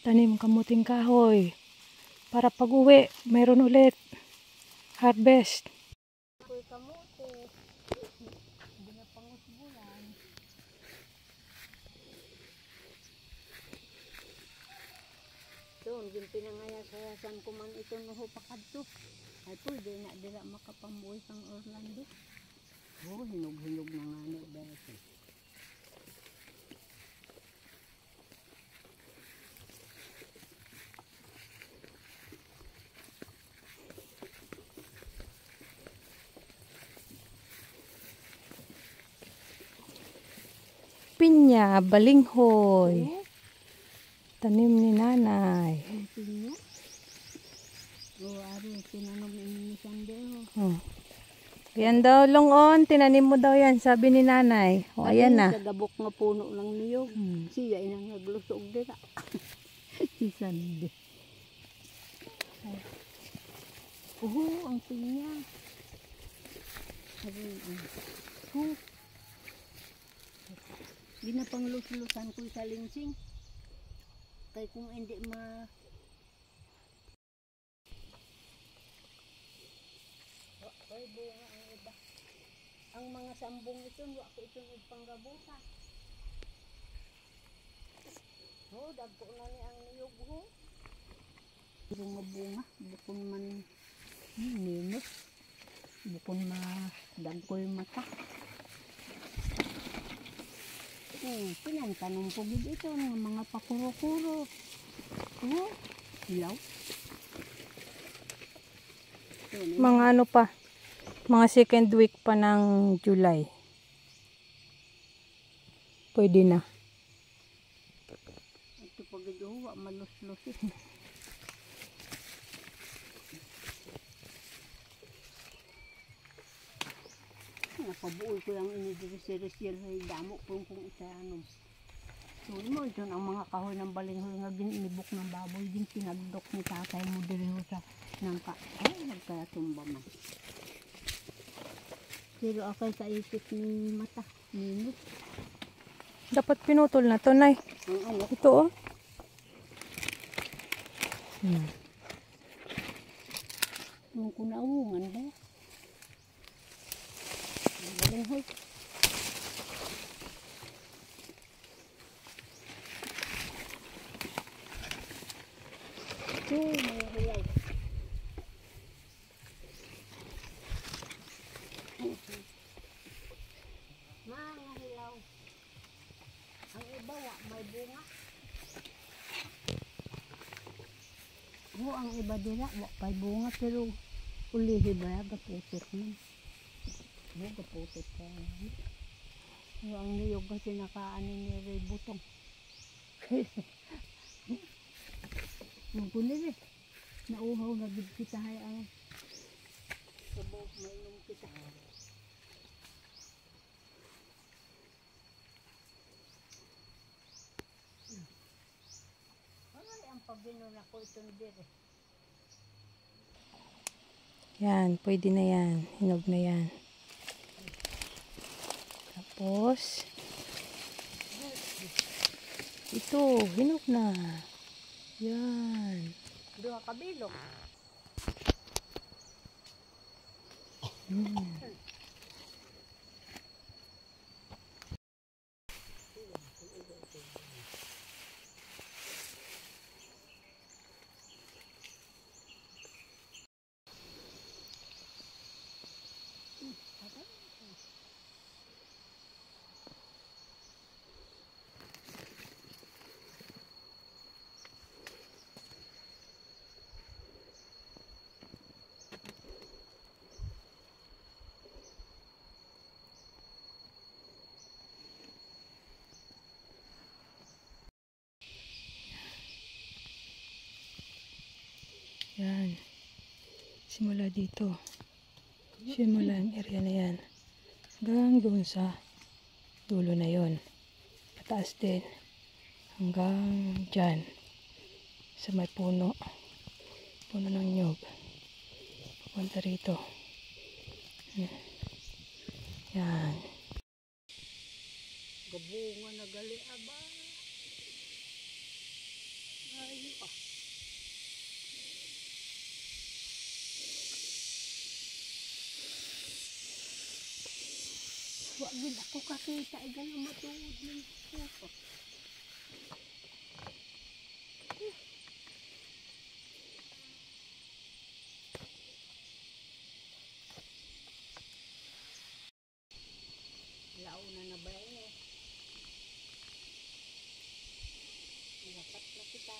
Tanim kamuting kahoy. Para pag-uwi, mayroon ulit. Harvest. Kamote. Hindi na pangusbulan. Doon, yung pinangayas-hayasan ko man ito nuho pakadto. Ay po, di na dila makapamuwi kang Orlando. Oh, hinog-hinog na nga ni dati. Pinya, balinghoy. Tanim ni nanay. Ang pinya. Oh, ari, tinanom ni Sandero. Oh. Yan daw, Longon. Tinanim mo daw yan, sabi ni nanay. O, ayan na. Sa gabok nga puno lang niyo. Siya inang naglusog dira. Si Sande. Oh, ang pinya. Oh. Ginapangluslusan ko sa linsing. Kaya kung hindi ay bunga ang iba. Ang mga sambong ito, wako ito nagpanggabuta. Oh, dagko na ni ang niyog ho. Bunga, bukon man ninot. Bukon dagkoy mata. Pinantanong ko gid ito ng mga pakuro-kuro. Oh, ilaw. Mga ano pa. Mga second week pa ng July. Pwede na. Ito pag ito, malus-lus eh. Napabuol ko yung inidirisil ay damo kung isayanom. So, mo dyan ang mga kahoy ng balinghoy nga ginibok ng baboy din sinagdok ni tatay mo diriho sa nangka. Ay, nagkatumba man. Pero akay sa isip ni mata, minus. Dapat pinutol na to, nay. Ang ano? Ito, oh. Ang kunaungan ba? Ang balinghoy. Mga hilaw. Mga hilaw. Ang iba may bunga. Ang iba dila may bunga pero ulihi ba gaputot man. Gaputot pa. Ang niyog kasi nakaanin ni Ray Butong. Magpunit eh. Nauhaw na gid kita hay ang sabaw mainom kita. Ay, ang pagbinon ako itong dire. Yan, pwede na yan. Hinog na yan. Tapos, ito, hinog na. Yan. Duha ka bilog. Yan. Simula dito. Simula ang area na yan. Hanggang doon sa dulo na yon. Pataas din. Hanggang dyan. Sa may puno. Puno ng nyog. Papunta rito. Yan. Gabunga na gali aba. Ay. Wa gid ako kakita ay ganang matuod ng puso. Launa na ba eh? Dapat na kita.